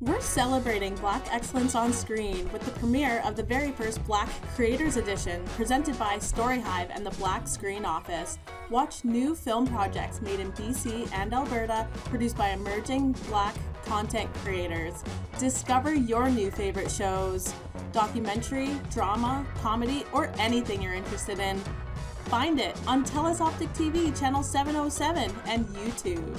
We're celebrating Black excellence on screen with the premiere of the very first Black Creators Edition, presented by StoryHive and the Black Screen Office. Watch new film projects made in BC and Alberta, produced by emerging Black content creators. Discover your new favorite shows, documentary, drama, comedy, or anything you're interested in. Find it on TELUS Optic TV, channel 707, and YouTube.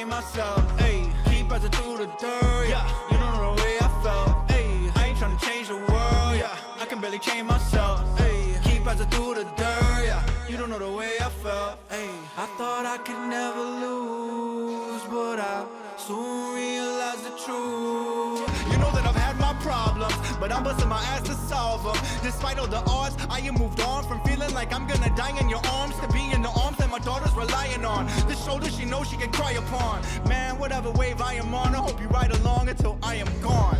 Myself, ayy, keep passing through the dirt, yeah. You don't know the way I felt, ayy. I ain't tryna change the world, yeah. I can barely change myself, ayy. Keep passing through the dirt, yeah. You don't know the way I felt, ayy. I thought I could never lose, but I soon realized the truth. You know that I've had my problems, but I'm busting my ass to solve them. Despite all the odds, I am moved on from feeling like I'm gonna die in your arms to be in the arms that my daughter's relying on. The shoulder she knows she can cry upon. Man, whatever wave I am on, I hope you ride along until I am gone.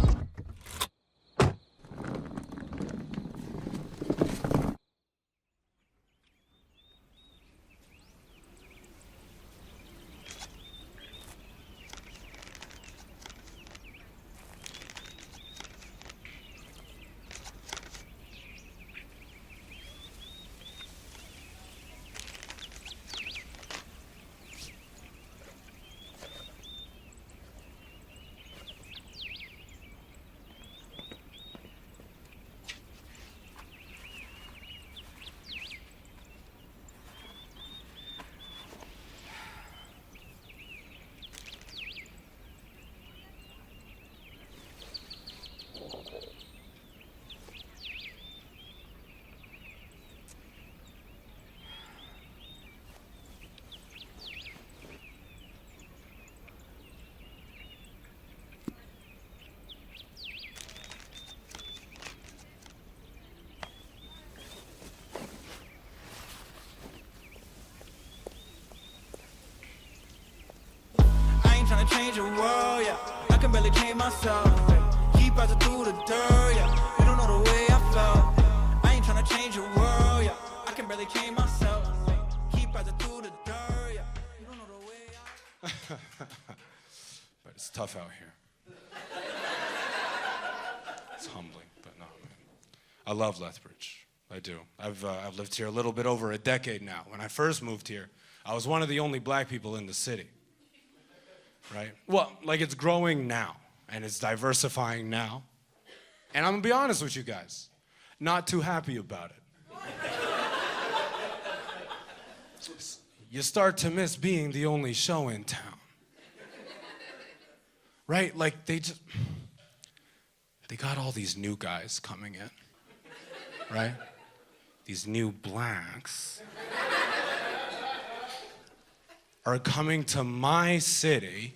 Trying to change the world, yeah. I can barely change myself. Keep passing through the dirt, yeah. You don't know the way I felt. I ain't trying to change the world, yeah. I can barely change myself. Keep passing through the dirt, yeah. You don't know the way I. But it's tough out here. It's humbling, but no, man. I love Lethbridge. I do. I've lived here a little bit over a decade now. When I first moved here, I was one of the only black people in the city. Right? Well, like, it's growing now, and it's diversifying now. And I'm gonna be honest with you guys, not too happy about it. You start to miss being the only show in town. Right? Like, they got all these new guys coming in, right? these new blacks are coming to my city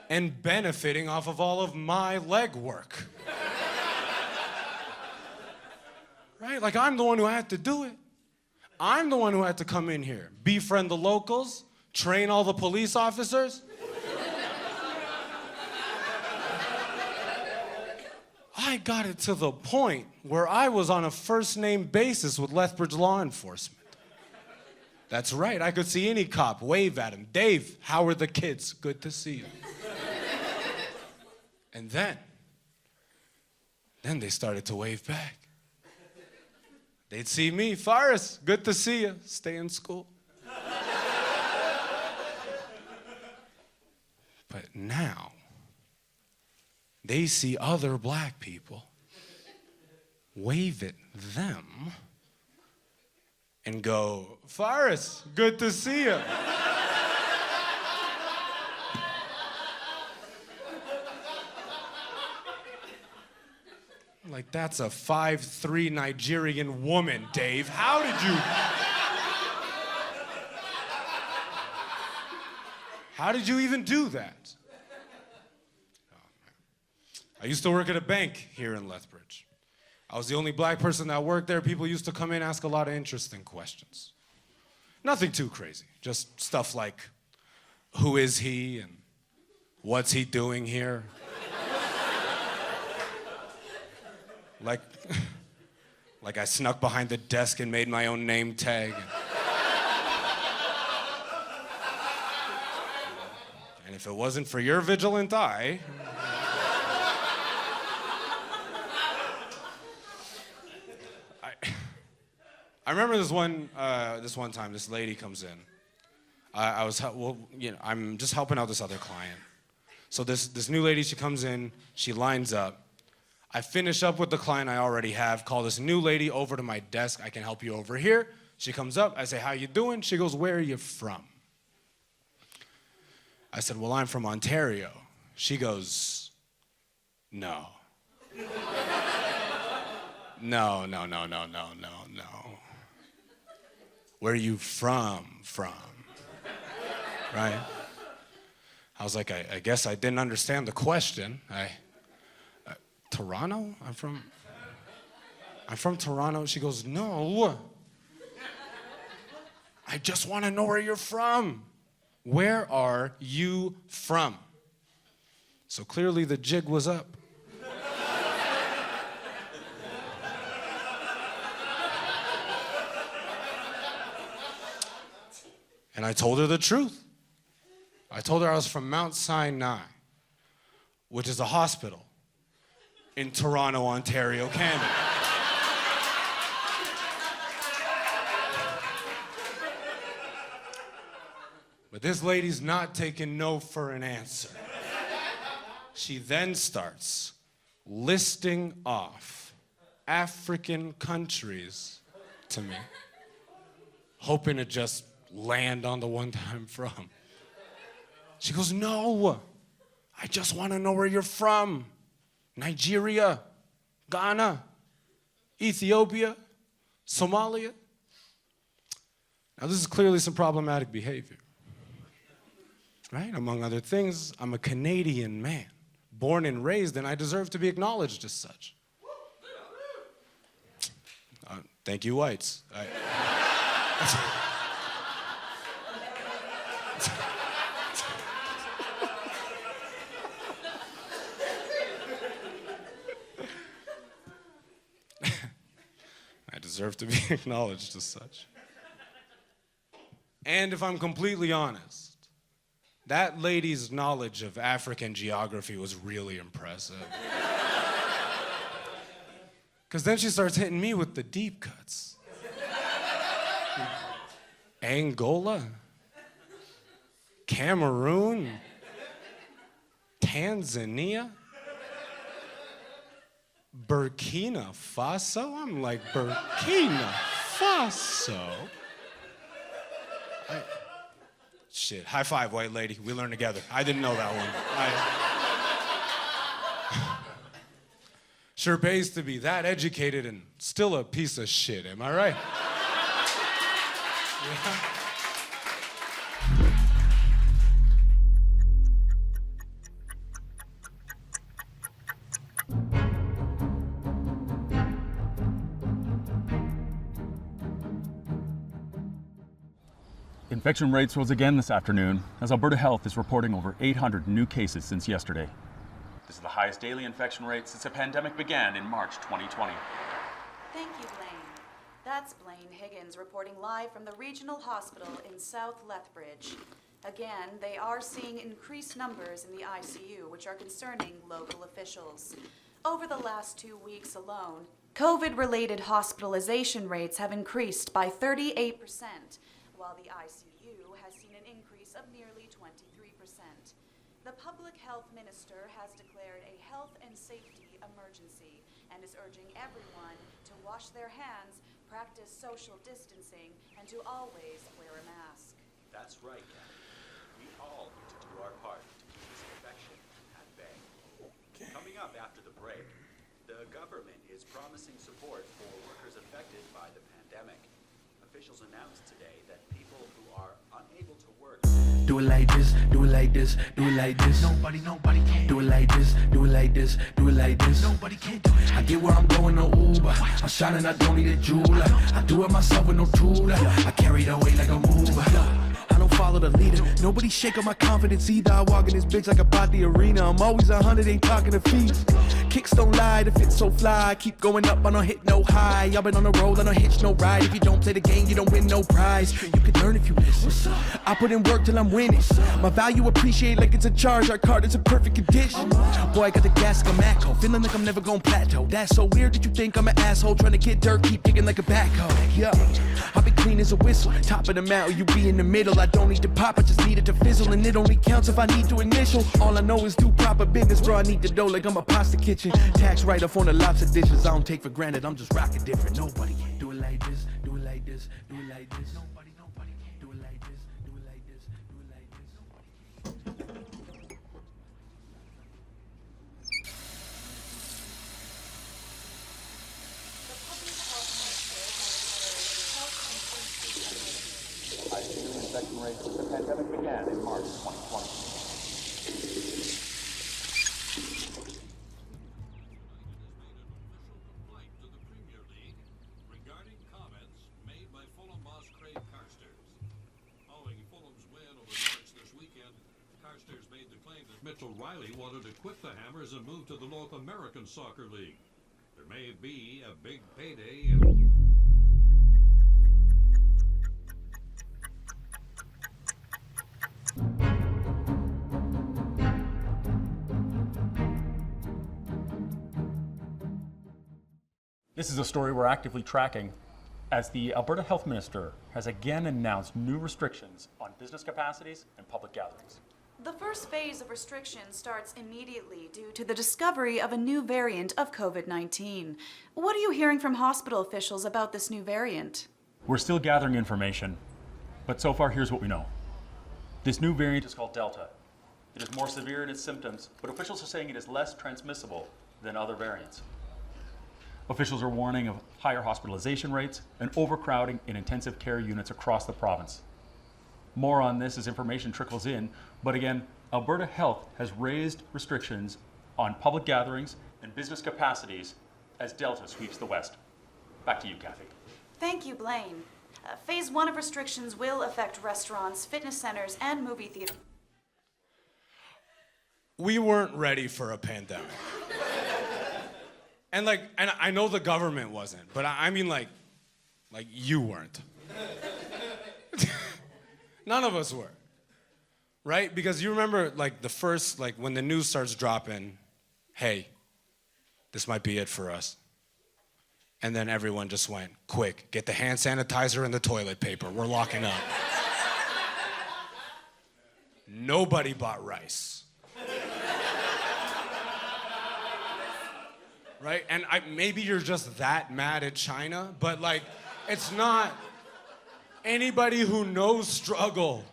and benefiting off of all of my legwork. Right? Like, I'm the one who had to do it. I'm the one who had to come in here, befriend the locals, train all the police officers. I got it to the point where I was on a first-name basis with Lethbridge law enforcement. That's right, I could see any cop, wave at him. Dave, how are the kids? Good to see you. And then they started to wave back. They'd see me, Faris, good to see you. Stay in school. But now, they see other black people, wave at them, and go, Faris, good to see you. Like, that's a 5'3" Nigerian woman, Dave. How did you even do that? I used to work at a bank here in Lethbridge. I was the only black person that worked there. People used to come in and ask a lot of interesting questions. Nothing too crazy, just stuff like, who is he and what's he doing here? Like I snuck behind the desk and made my own name tag. And if it wasn't for your vigilant eye... I remember this one time, this lady comes in. I'm just helping out this other client. So this new lady, she comes in, she lines up. I finish up with the client I already have, call this new lady over to my desk. I can help you over here. She comes up, I say, how you doing? She goes, where are you from? I said, well, I'm from Ontario. She goes, no. No. Where are you from? Right? I was like, I guess I didn't understand the question. Toronto? I'm from Toronto. She goes, no. I just want to know where you're from. Where are you from? So clearly the jig was up. And I told her the truth. I told her I was from Mount Sinai, which is a hospital in Toronto, Ontario, Canada. But this lady's not taking no for an answer. She then starts listing off African countries to me, hoping to just land on the one that I'm from. She goes, no, I just want to know where you're from. Nigeria, Ghana, Ethiopia, Somalia. Now this is clearly some problematic behavior, right? Among other things, I'm a Canadian man, born and raised, and I deserve to be acknowledged as such. Thank you, whites. I deserve to be acknowledged as such. And if I'm completely honest, that lady's knowledge of African geography was really impressive. Because then she starts hitting me with the deep cuts. Angola, Cameroon, Tanzania, Burkina Faso? I'm like, Burkina Faso? Shit, high five, white lady. We learned together. I didn't know that one. Sure pays to be that educated and still a piece of shit, am I right? Yeah. Infection rates rose again this afternoon as Alberta Health is reporting over 800 new cases since yesterday. This is the highest daily infection rate since the pandemic began in March 2020. Thank you, Blaine. That's Blaine Higgins reporting live from the Regional Hospital in South Lethbridge. Again, they are seeing increased numbers in the ICU, which are concerning local officials. Over the last 2 weeks alone, COVID-related hospitalization rates have increased by 38%, while the ICU has seen an increase of nearly 23%. The public health minister has declared a health and safety emergency and is urging everyone to wash their hands, practice social distancing, and to always wear a mask. That's right, Kathy. We all need to do our part to keep this infection at bay. Coming up after the break, the government is promising support for workers affected by the pandemic. Officials announced today that people who are unable to work Do it like this, do it like this, do it like this. Nobody can. Do it like this, do it like this, do it like this. Nobody can do it. I get where I'm going, no Uber. I'm shining, I don't need a jeweler. I do it myself with no tutor. I carry the weight like a mover. I don't follow the leader. Nobody shake up my confidence either. I walk in this bitch like I bought the arena. I'm always 100, ain't talking to feet. Kicks don't lie, the fit so fly. Keep going up, I don't hit no high. I've been on the road, I don't hitch no ride. If you don't play the game, you don't win no prize. You can learn if you listen. I put in work till I'm winning. My value appreciate like it's a charge. Our card is a perfect condition. Boy, I got the gas like a Macco. Feeling like I'm never gonna plateau. That's so weird that you think I'm an asshole. Trying to get dirt, keep digging like a backhoe. Yeah, I'll be clean as a whistle. Top of the mountain, you be in the middle. I don't need to pop, I just need it to fizzle. And it only counts if I need to initial. All I know is do proper business, bro. I need the dough like I'm a pasta kitchen. Tax write-off on the lobster dishes. I don't take for granted, I'm just rocking different. Nobody can do it like this, do it like this, do it like this. Nobody can do it like this, do it like this, do it like this. Nobody can. ICU infection rates since the pandemic began in March 2020. Mitchell Riley wanted to quit the Hammers and move to the North American Soccer League. There may be a big payday. This is a story we're actively tracking as the Alberta Health Minister has again announced new restrictions on business capacities and public gatherings. The first phase of restrictions starts immediately due to the discovery of a new variant of COVID-19. What are you hearing from hospital officials about this new variant? We're still gathering information, but so far here's what we know. This new variant is called Delta. It is more severe in its symptoms, but officials are saying it is less transmissible than other variants. Officials are warning of higher hospitalization rates and overcrowding in intensive care units across the province. More on this as information trickles in, but again, Alberta Health has raised restrictions on public gatherings and business capacities as Delta sweeps the West. Back to you, Kathy. Thank you, Blaine. Phase 1 of restrictions will affect restaurants, fitness centers, and movie theaters. We weren't ready for a pandemic. And I know the government wasn't, but I mean like you weren't. None of us were, right? Because you remember the first, when the news starts dropping, hey, this might be it for us. And then everyone just went, quick, get the hand sanitizer and the toilet paper, we're locking up. Nobody bought rice. Right? And maybe you're just that mad at China, but it's not. Anybody who knows struggle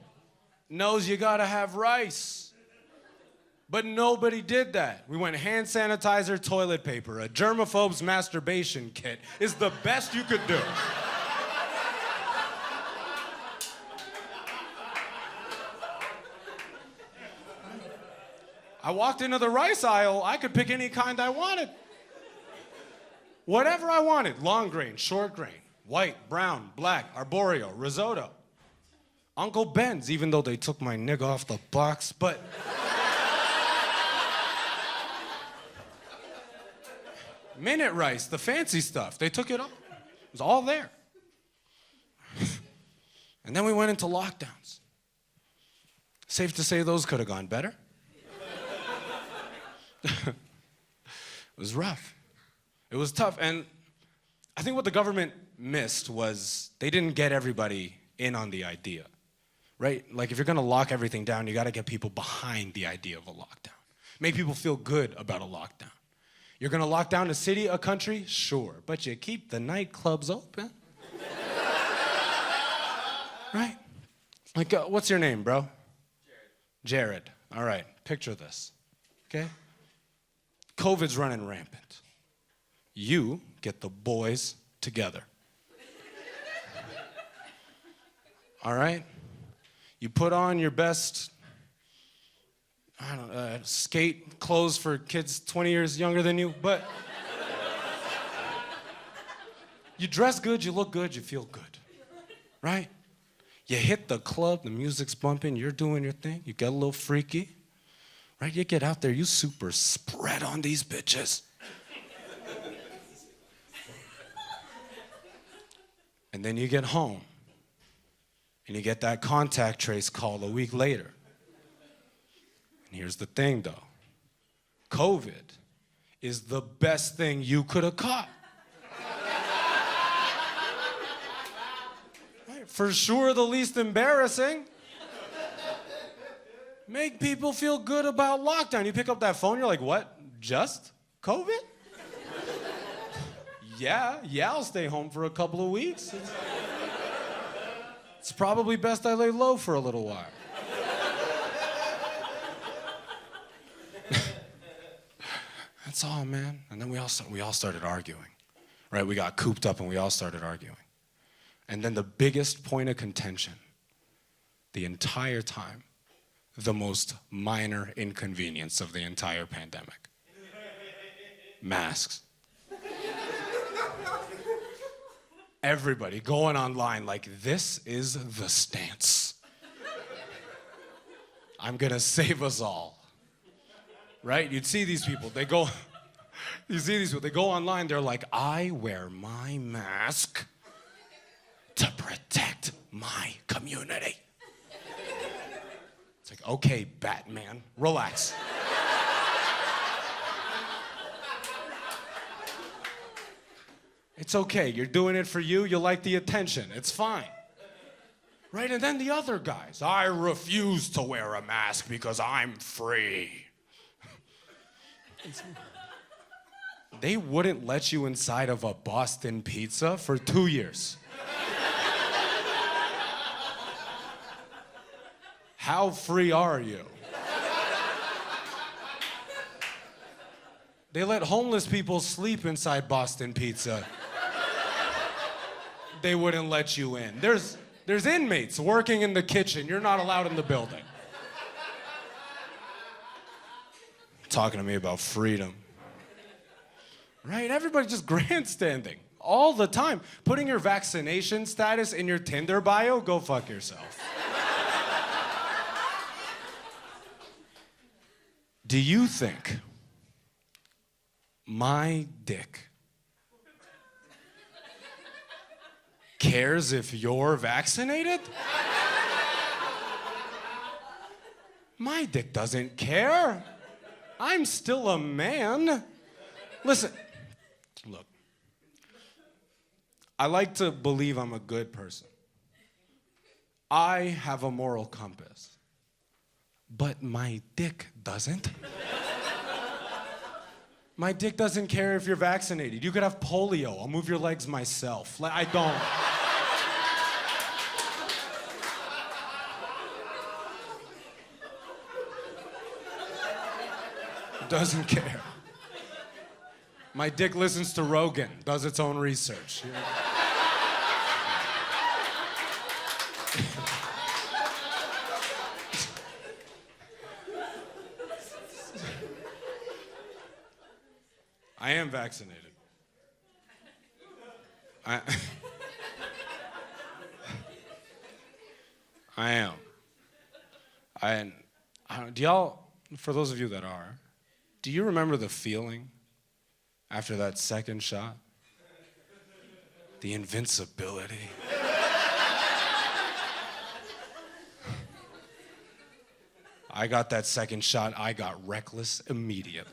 knows you gotta have rice. But nobody did that. We went hand sanitizer, toilet paper. A germaphobe's masturbation kit is the best you could do. I walked into the rice aisle, I could pick any kind I wanted. Whatever I wanted, long grain, short grain, white, brown, black, arborio, risotto. Uncle Ben's, even though they took my nigga off the box, but... Minute rice, the fancy stuff, they took it all. It was all there. And then we went into lockdowns. Safe to say those could have gone better. It was rough. It was tough, and I think what the government missed was they didn't get everybody in on the idea, right? Like, if you're gonna lock everything down, you gotta get people behind the idea of a lockdown. Make people feel good about a lockdown. You're gonna lock down a city, a country? Sure, but you keep the nightclubs open. Right? Like, what's your name, bro? Jared. All right, picture this, okay? COVID's running rampant. You get the boys together. All right? You put on your best, skate clothes for kids 20 years younger than you, but you dress good, you look good, you feel good, right? You hit the club, the music's bumping, you're doing your thing, you get a little freaky, right? You get out there, you super spread on these bitches. And then you get home, and you get that contact trace call a week later. And here's the thing, though. COVID is the best thing you could have caught. Right, for sure the least embarrassing. Make people feel good about lockdown. You pick up that phone, you're like, what? Just COVID? Yeah, I'll stay home for a couple of weeks. It's probably best I lay low for a little while. That's all, man. And then we all started arguing, right? We got cooped up and we all started arguing. And then the biggest point of contention the entire time, the most minor inconvenience of the entire pandemic. Masks. Everybody going online like, this is the stance. I'm gonna save us all. Right? You'd see these people, they go online, they're like, I wear my mask to protect my community. It's like, okay, Batman, relax. It's okay, you're doing it for you like the attention, it's fine. Right, and then the other guys, I refuse to wear a mask because I'm free. They wouldn't let you inside of a Boston Pizza for 2 years. How free are you? They let homeless people sleep inside Boston Pizza. They wouldn't let you in. There's inmates working in the kitchen. You're not allowed in the building. Talking to me about freedom. Right? Everybody's just grandstanding all the time. Putting your vaccination status in your Tinder bio, go fuck yourself. Do you think my dick cares if you're vaccinated? My dick doesn't care. I'm still a man. Listen, look, I like to believe I'm a good person. I have a moral compass. But my dick doesn't. My dick doesn't care if you're vaccinated. You could have polio. I'll move your legs myself. I don't. Doesn't care. My dick listens to Rogan, does its own research. You know? I am vaccinated. I am. Do y'all, for those of you that are, do you remember the feeling after that second shot? The invincibility. I got that second shot, I got reckless immediately.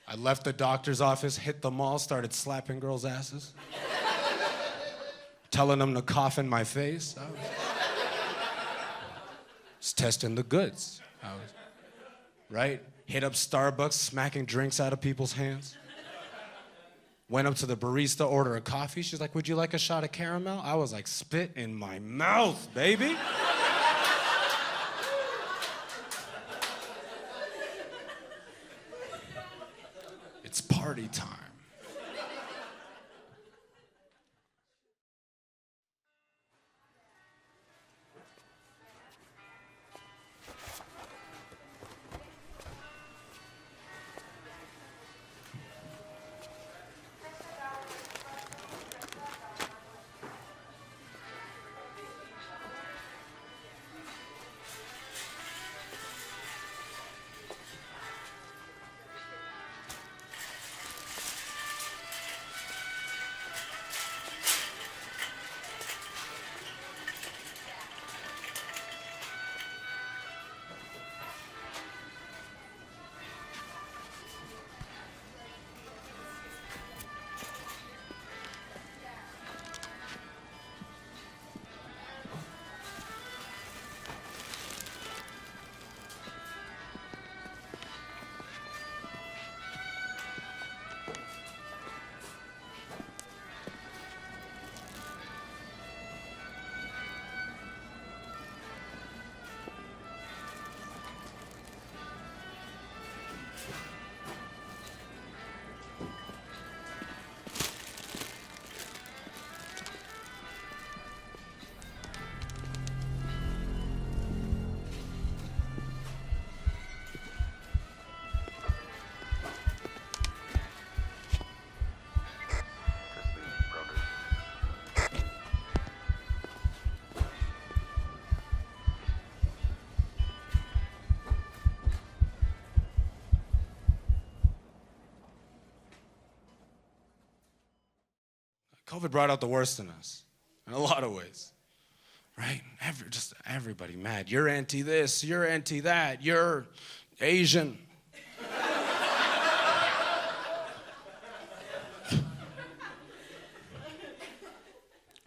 I left the doctor's office, hit the mall, started slapping girls' asses. Telling them to cough in my face. I was testing the goods. Right? Hit up Starbucks, smacking drinks out of people's hands. Went up to the barista, order a coffee. She's like, would you like a shot of caramel? I was like, spit in my mouth, baby. It's party time. COVID brought out the worst in us, in a lot of ways, right? Everybody mad. You're anti this, you're anti that, you're Asian.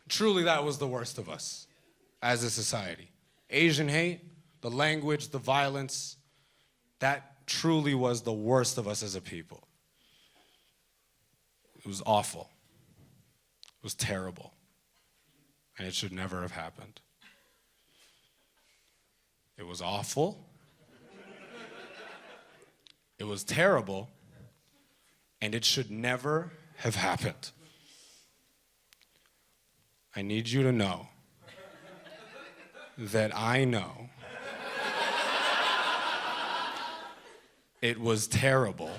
Truly, that was the worst of us as a society. Asian hate, the language, the violence, that truly was the worst of us as a people. It was awful. It was terrible. And it should never have happened. It was awful. It was terrible. And it should never have happened. I need you to know that I know it was terrible.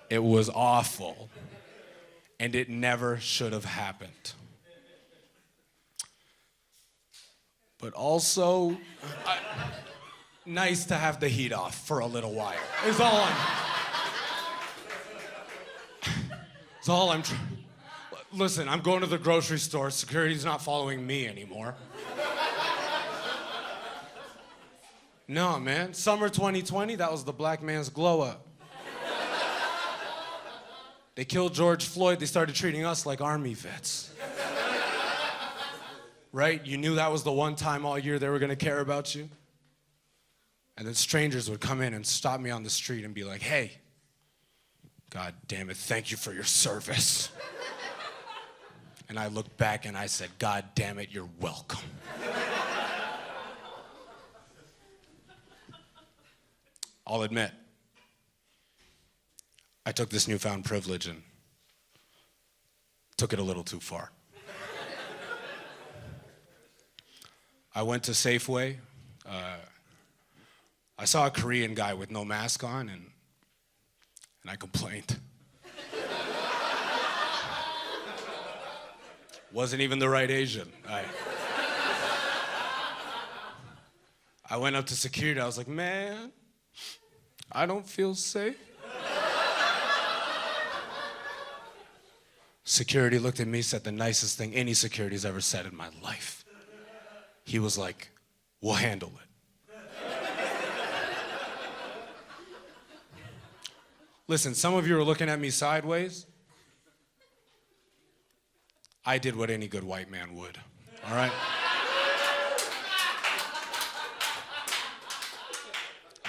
It was awful. And it never should have happened. But also, nice to have the heat off for a little while. Is all I'm trying. Listen, I'm going to the grocery store. Security's not following me anymore. No, man. Summer 2020, that was the black man's glow up. They killed George Floyd, they started treating us like army vets. Right? You knew that was the one time all year they were gonna care about you. And then strangers would come in and stop me on the street and be like, hey, God damn it, thank you for your service. And I looked back and I said, God damn it, you're welcome. I'll admit, I took this newfound privilege and took it a little too far. I went to Safeway. I saw a Korean guy with no mask on, and I complained. Wasn't even the right Asian. I went up to security. I was like, man, I don't feel safe. Security looked at me, said the nicest thing any security's ever said in my life. He was like, we'll handle it. Listen, some of you are looking at me sideways. I did what any good white man would, all right?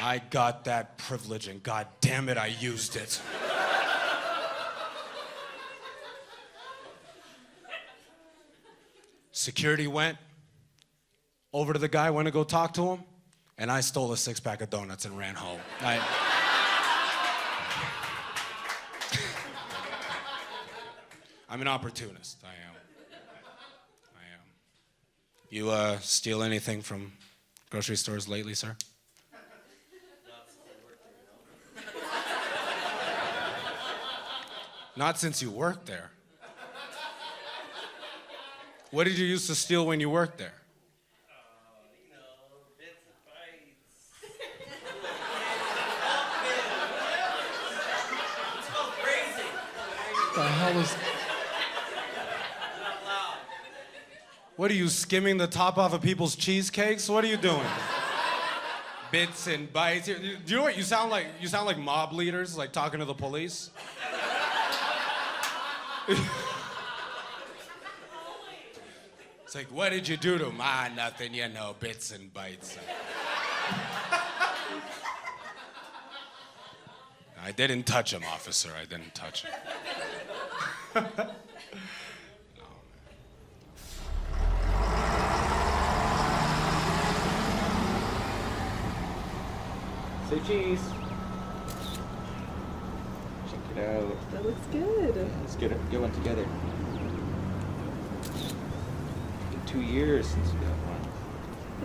I got that privilege, and God damn it, I used it. Security went over to the guy, went to go talk to him, and I stole a 6-pack of donuts and ran home. I'm an opportunist, I am. You steal anything from grocery stores lately, sir? Not since you worked there. What did you used to steal when you worked there? Bits and bytes. It's called crazy. The hell is... What are you, skimming the top off of people's cheesecakes? What are you doing? Bits and bytes. Do you know what you sound like? You sound like mob leaders, like talking to the police. It's like, what did you do to him? Nothing, you know, bits and bytes. I didn't touch him, officer. I didn't touch him. Say cheese. Check it out. That looks good. Let's get one together. Been 2 years since you got one.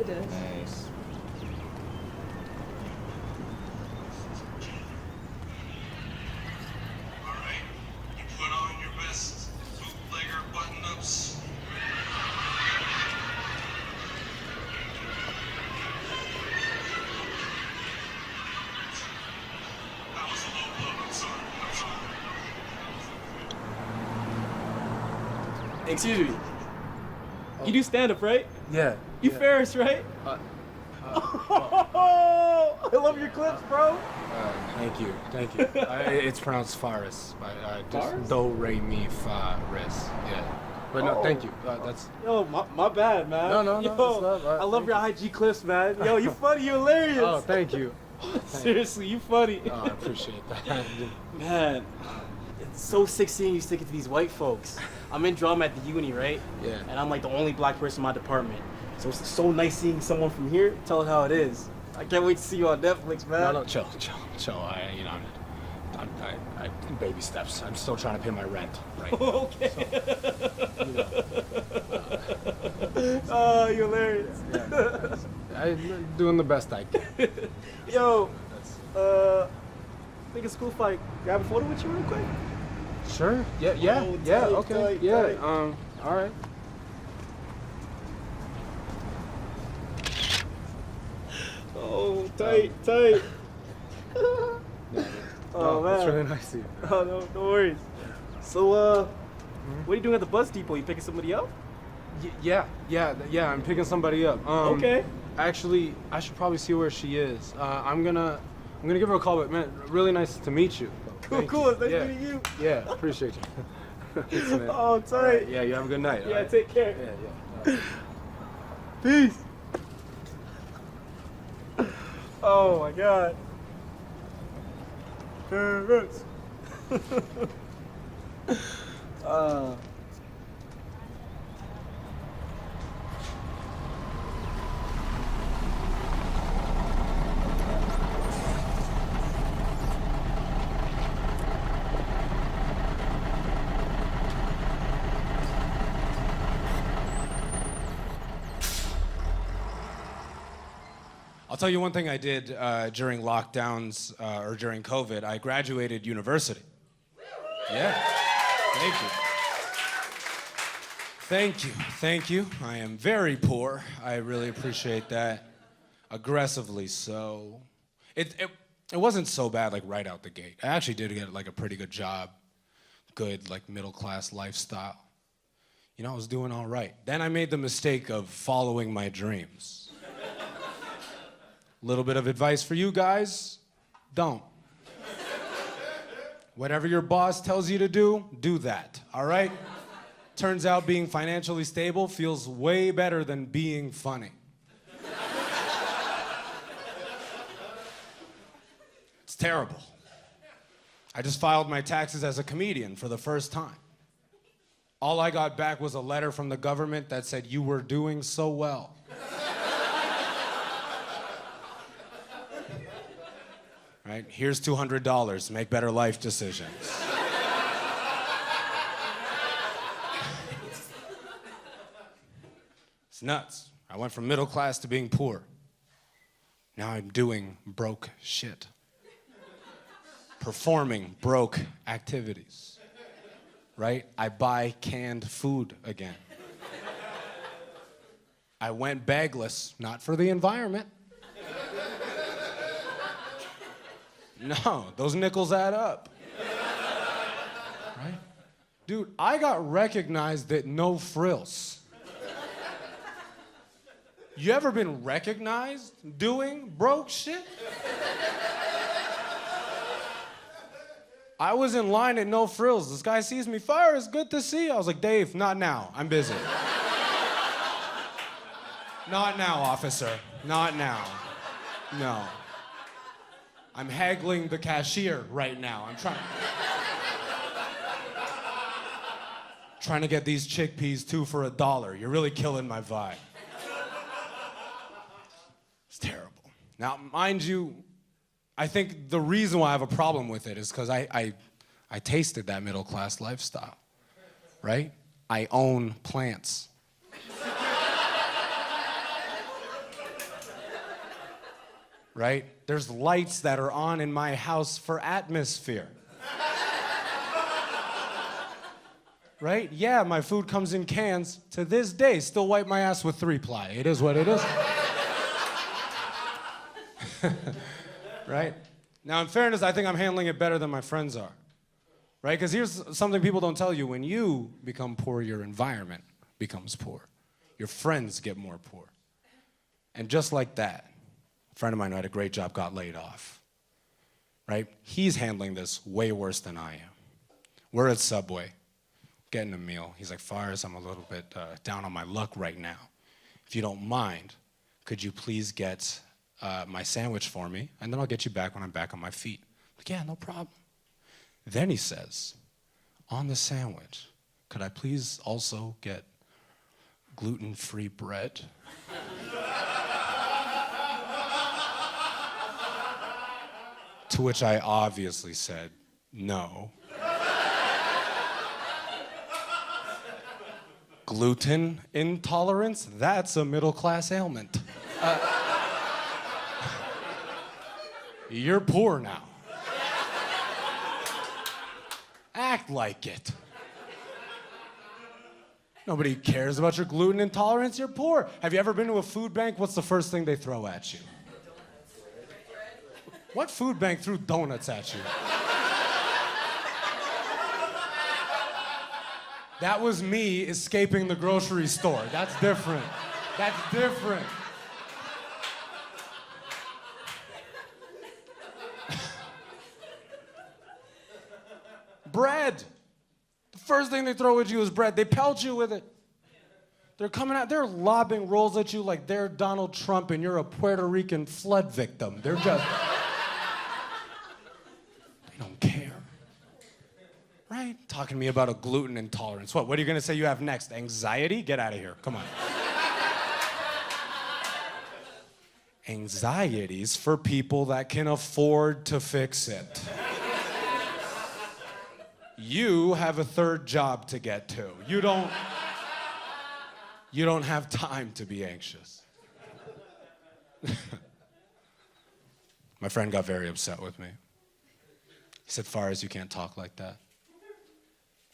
It is. Nice. All right, you put on your best bootlegger button-ups. That was a low blow. I'm sorry. Excuse me. You do stand-up, right? Yeah. You Faris, right? Oh, I love your clips, bro. Thank you. It's pronounced Faris. Just Faris? do, re, mi, fa, ris. Yeah. But no, thank you. That's... Yo, my bad, man. No, Yo, it's not. I love your IG clips, man. Yo, you funny, you hilarious. Oh, thank you. Seriously, you funny. Oh, I appreciate that. Man, it's so sick seeing you sticking to these white folks. I'm in drama at the uni, right? Yeah. And I'm like the only black person in my department. So it's so nice seeing someone from here tell it how it is. I can't wait to see you on Netflix, man. No, chill. I baby steps. I'm still trying to pay my rent, right? Okay. So, Oh, you're hilarious. Yeah. I'm doing the best I can. Yo, I think it's cool if I grab a photo with you real quick. Sure. Yeah. Oh, Yeah. tight, Okay. tight, Yeah. tight. All right. Oh, tight. Oh, man. That's really nice of you. Oh, no worries. So, what are you doing at the bus depot? You picking somebody up? Yeah. I'm picking somebody up. Okay. Actually, I should probably see where she is. I'm gonna give her a call. But man, really nice to meet you. Thank Cool. you. Nice Yeah. meeting you. Yeah, appreciate you. Thanks, man. Oh, tight. All right, yeah, you have a good night. Yeah, all right? take care. Yeah. Peace. Oh my God. Parents. I'll tell you one thing I did during lockdowns or during COVID. I graduated university. Yeah, thank you. Thank you, thank you. I am very poor. I really appreciate that. Aggressively so. It wasn't so bad like right out the gate. I actually did get like a pretty good job, good like middle class lifestyle. You know, I was doing all right. Then I made the mistake of following my dreams. Little bit of advice for you guys, don't. Whatever your boss tells you to do that, all right? Turns out being financially stable feels way better than being funny. It's terrible. I just filed my taxes as a comedian for the first time. All I got back was a letter from the government that said, "You were doing so well." Right? Here's $200. Make better life decisions. It's nuts. I went from middle class to being poor. Now I'm doing broke shit. Performing broke activities. Right? I buy canned food again. I went bagless, not for the environment. No, those nickels add up. Right? Dude, I got recognized at No Frills. You ever been recognized doing broke shit? I was in line at No Frills. This guy sees me, "Faris, good to see you." I was like, "Dave, not now. I'm busy." "Not now, officer. Not now. No. I'm haggling the cashier right now. I'm trying to get these chickpeas 2 for $1. You're really killing my vibe." It's terrible. Now, mind you, I think the reason why I have a problem with it is because I tasted that middle class lifestyle, right? I own plants. Right? There's lights that are on in my house for atmosphere. Right? Yeah, my food comes in cans. To this day, still wipe my ass with 3-ply. It is what it is. Right? Now, in fairness, I think I'm handling it better than my friends are. Right? Because here's something people don't tell you. When you become poor, your environment becomes poor. Your friends get more poor. And just like that, a friend of mine who had a great job got laid off, right? He's handling this way worse than I am. We're at Subway, getting a meal. He's like, "Faris, I'm a little bit down on my luck right now. If you don't mind, could you please get my sandwich for me, and then I'll get you back when I'm back on my feet." I'm like, "Yeah, no problem." Then he says, "On the sandwich, could I please also get gluten-free bread?" To which I obviously said, "No." Gluten intolerance? That's a middle-class ailment. You're poor now. Act like it. Nobody cares about your gluten intolerance. You're poor. Have you ever been to a food bank? What's the first thing they throw at you? What food bank threw donuts at you? That was me escaping the grocery store. That's different. That's different. Bread. The first thing they throw at you is bread. They pelt you with it. They're coming out, they're lobbing rolls at you like they're Donald Trump and you're a Puerto Rican flood victim. They're just... They don't care. Right? Talking to me about a gluten intolerance. What are you gonna say you have next? Anxiety? Get out of here, come on. Anxiety's for people that can afford to fix it. You have a third job to get to. You don't have time to be anxious. My friend got very upset with me. He said, Faris, you can't talk like that,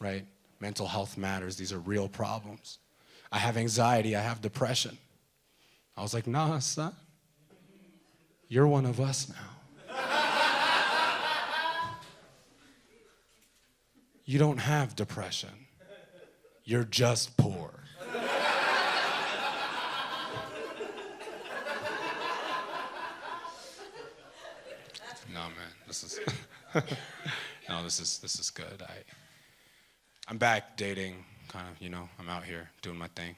right? Mental health matters. These are real problems. I have anxiety. I have depression. I was like, nah, son. You're one of us now. You don't have depression. You're just poor. No, man, this is no, this is good. I'm back dating, kind of, you know, I'm out here doing my thing.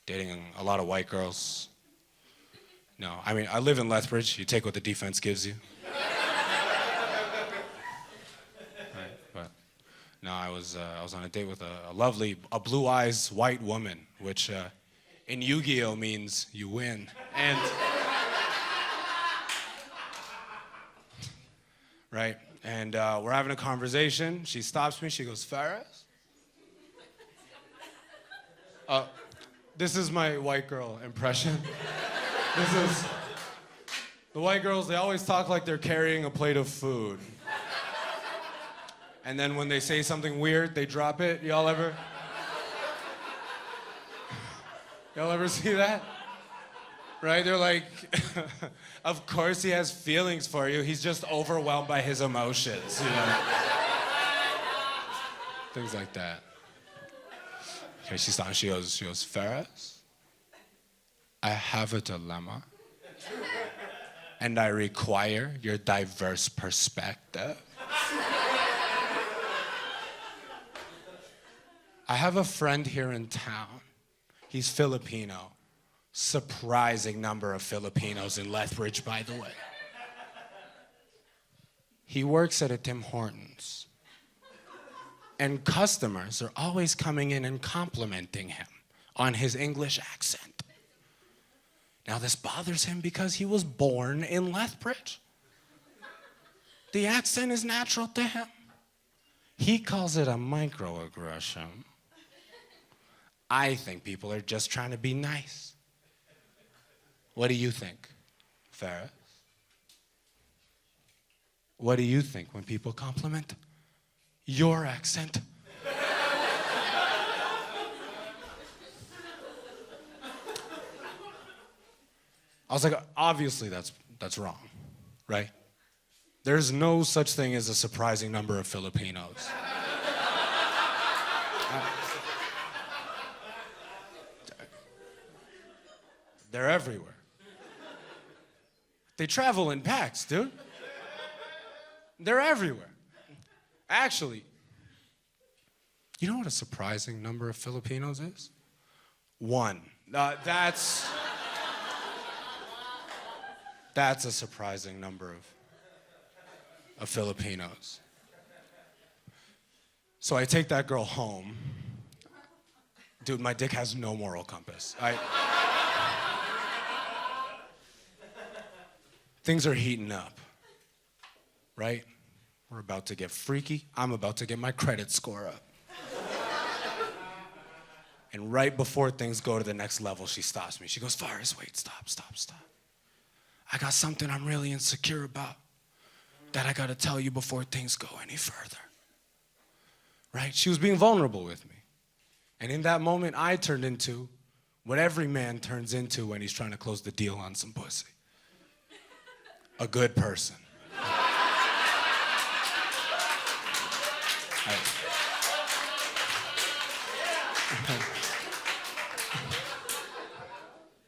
Dating a lot of white girls. No, I mean, I live in Lethbridge. You take what the defense gives you. Right, but no, I was on a date with a lovely, blue eyes white woman, which in Yu-Gi-Oh means you win. And right, and we're having a conversation. She stops me. She goes, Faris? This is my white girl impression. This is, the white girls, they always talk like they're carrying a plate of food. And then when they say something weird, they drop it. Y'all ever see that? Right? They're like, of course he has feelings for you. He's just overwhelmed by his emotions, you know? Things like that. Okay, she stops, she goes, Faris, I have a dilemma, and I require your diverse perspective. I have a friend here in town. He's Filipino. Surprising number of Filipinos in Lethbridge, by the way. He works at a Tim Hortons. And customers are always coming in and complimenting him on his English accent. Now this bothers him because he was born in Lethbridge. The accent is natural to him. He calls it a microaggression. I think people are just trying to be nice. What do you think, Faris? What do you think when people compliment your accent? I was like, obviously that's wrong, right? There's no such thing as a surprising number of Filipinos. They're everywhere. They travel in packs, dude. They're everywhere. Actually, you know what a surprising number of Filipinos is? 1. That's a surprising number of Filipinos. So I take that girl home. Dude, my dick has no moral compass. Things are heating up, right? We're about to get freaky. I'm about to get my credit score up. And right before things go to the next level, she stops me. She goes, Faris, wait, stop. I got something I'm really insecure about that I gotta tell you before things go any further. Right? She was being vulnerable with me. And in that moment, I turned into what every man turns into when he's trying to close the deal on some pussy. A good person.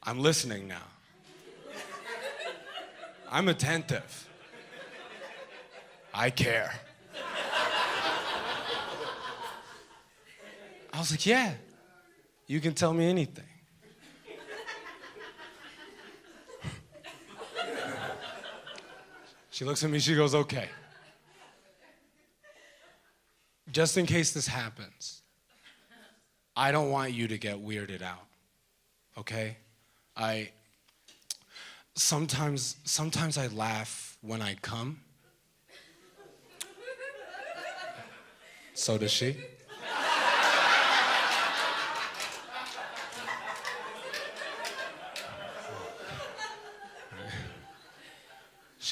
I'm listening now. I'm attentive. I care. I was like, yeah, you can tell me anything. She looks at me, she goes, okay. Just in case this happens, I don't want you to get weirded out, okay? Sometimes I laugh when I come. So does she.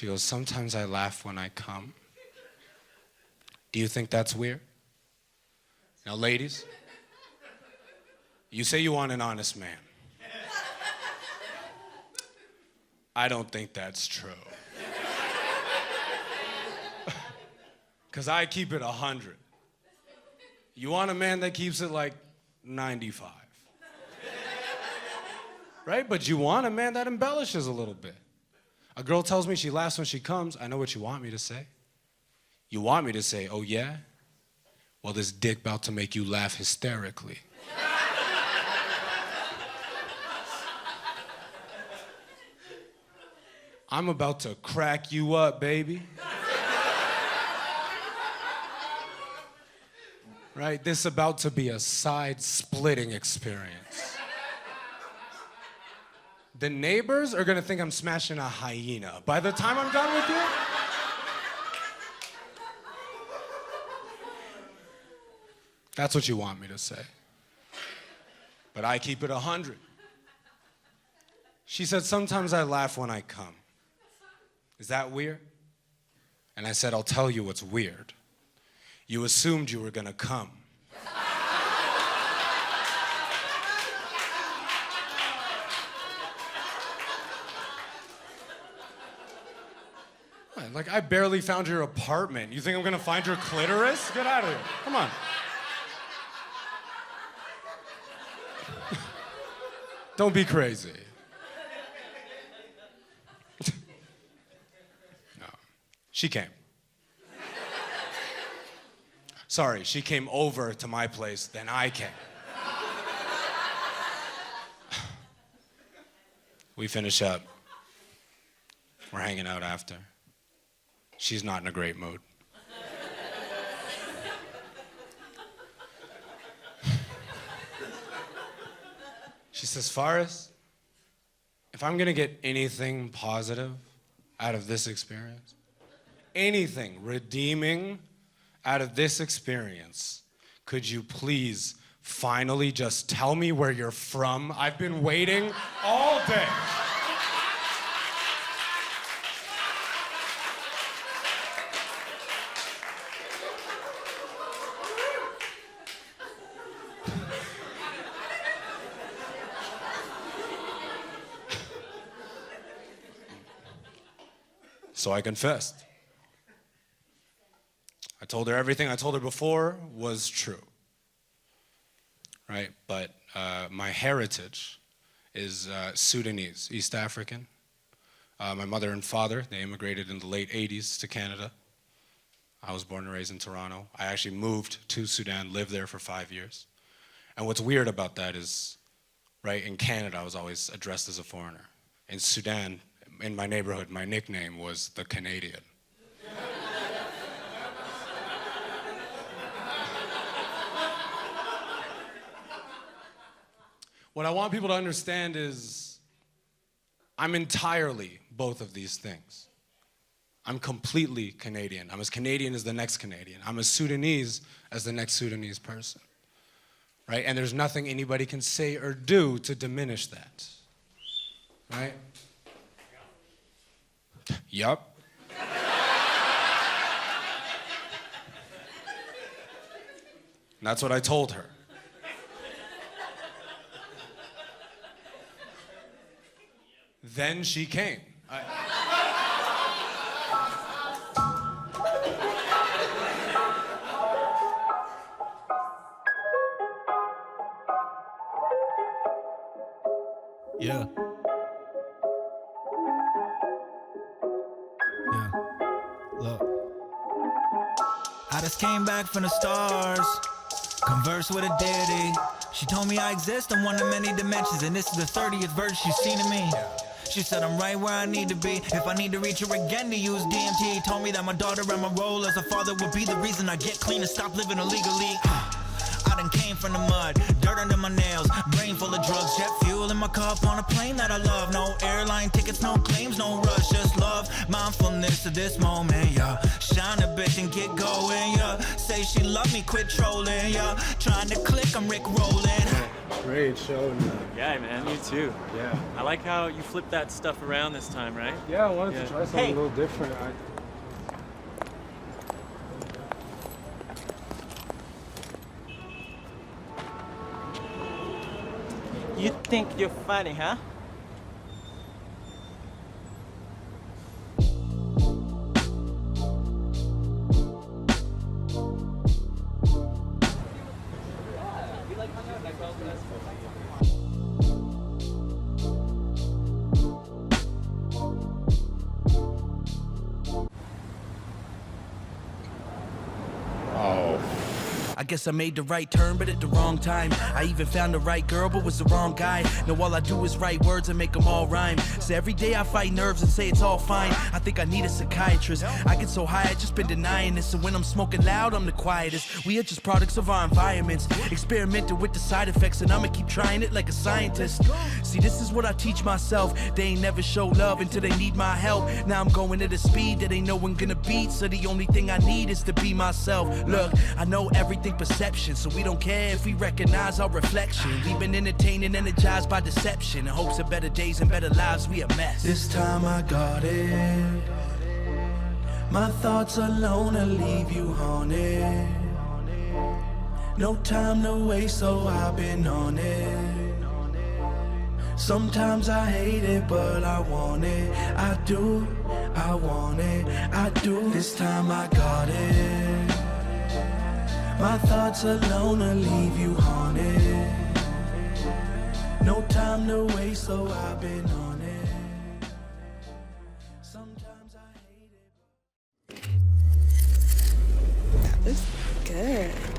She goes, sometimes I laugh when I come. Do you think that's weird? Now, ladies, you say you want an honest man. I don't think that's true. Because I keep it 100. You want a man that keeps it like 95. Right? But you want a man that embellishes a little bit. A girl tells me she laughs when she comes. I know what you want me to say. You want me to say, oh yeah? Well, this dick about to make you laugh hysterically. I'm about to crack you up, baby. Right? This about to be a side-splitting experience. The neighbors are gonna think I'm smashing a hyena by the time I'm done with you. That's what you want me to say. But I keep it 100. She said, sometimes I laugh when I come. Is that weird? And I said, I'll tell you what's weird. You assumed you were gonna come. Like, I barely found your apartment. You think I'm gonna find your clitoris? Get out of here. Come on. Don't be crazy. No. She came. Sorry, she came over to my place, then I came. We finish up. We're hanging out after. She's not in a great mood. She says, Faris, if I'm gonna get anything positive out of this experience, anything redeeming out of this experience, could you please finally just tell me where you're from? I've been waiting all day. So I confessed. I told her everything I told her before was true, right? But my heritage is Sudanese, East African. My mother and father, they immigrated in the late 80s to Canada. I was born and raised in Toronto. I actually moved to Sudan, lived there for 5 years. And what's weird about that is, right, in Canada, I was always addressed as a foreigner. In Sudan, in my neighborhood, my nickname was the Canadian. What I want people to understand is I'm entirely both of these things. I'm completely Canadian. I'm as Canadian as the next Canadian. I'm as Sudanese as the next Sudanese person, right? And there's nothing anybody can say or do to diminish that, right? Yup. And that's what I told her. Then she came. Yeah. Look. I just came back from the stars. Converse with a deity. She told me I exist in one of many dimensions, and this is the 30th verse she's seen of me. She said I'm right where I need to be. If I need to reach her again to use DMT, told me that my daughter and my role as a father would be the reason I get clean and stop living illegally. I done came from the mud, dirt under my nails, brain full of drugs, jet fuel in my cup on a plane that I love. No airline tickets, no claims, no rush, just love, mindfulness of this moment, yeah. Shine a bitch and get going, yeah. Say she love me, quit trolling, yeah. Trying to click, I'm Rick rolling. Great show. Yeah, man, you too. Yeah. I like how you flipped that stuff around this time, right? Yeah, I wanted to try something Hey. a little different. You think you're funny, huh? I guess I made the right turn, but at the wrong time. I even found the right girl, but was the wrong guy. Now all I do is write words and make them all rhyme. So every day I fight nerves and say it's all fine. I think I need a psychiatrist. I get so high, I just been denying this. And when I'm smoking loud, I'm the quietest. We are just products of our environments. Experimenting with the side effects, and I'ma keep trying it like a scientist. See, this is what I teach myself. They ain't never show love until they need my help. Now I'm going at a speed that ain't no one gonna beat. So the only thing I need is to be myself. Look, I know everything perception, so we don't care if we recognize our reflection. We've been entertained and energized by deception. In hopes of better days and better lives, we a mess. This time I got it. My thoughts alone will leave you haunted. No time to waste, so I've been on it. Sometimes I hate it, but I want it. I do, I want it, I do. This time I got it. My thoughts alone will leave you haunted. No time to waste, so I've been on it. Sometimes I hate it. That was good.